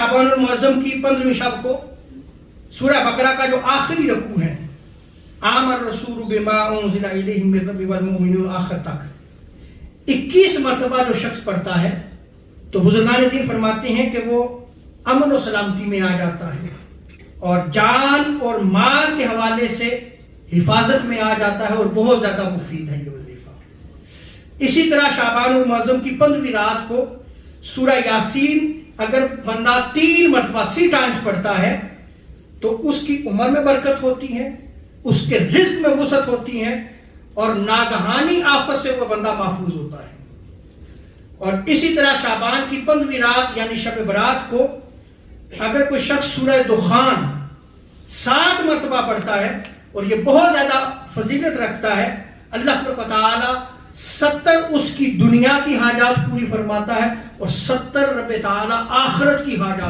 शाबानुल मुअज़्ज़म की 15वीं शब को सूरह बकरा का जो आखिरी रकू है, आमर रसूल बिमा उनज़िला इलैहि मिन रब्बिहि वल मुमिनून, आखिर तक 21 मरतबा जो शख्स पढ़ता है तो बुजुर्गान दीन फरमाते हैं कि वो अमन और सलामती में आ जाता है और जान और माल के हवाले से हिफाजत में आ जाता है और बहुत ज्यादा मुफीद है ये वजीफा। इसी तरह शाबानुल मुअज़्ज़म की 15वीं रात को सूरह यासीन अगर बंदा 3 मरतबा 3 टाइम्स पढ़ता है तो उसकी उम्र में बरकत होती है, उसके रिज़्क़ में वुसअत होती है और नागहानी आफत से वो बंदा महफूज होता है। और इसी तरह शाबान की 15वीं रात यानी शब बरात को अगर कोई शख्स सूरह दुखान 7 मरतबा पढ़ता है और ये बहुत ज्यादा फजीलत रखता है, अल्लाह तआला 70 उसकी दुनिया की हाजात पूरी फरमाता है और 70 रब तआला आखिरत की हाजात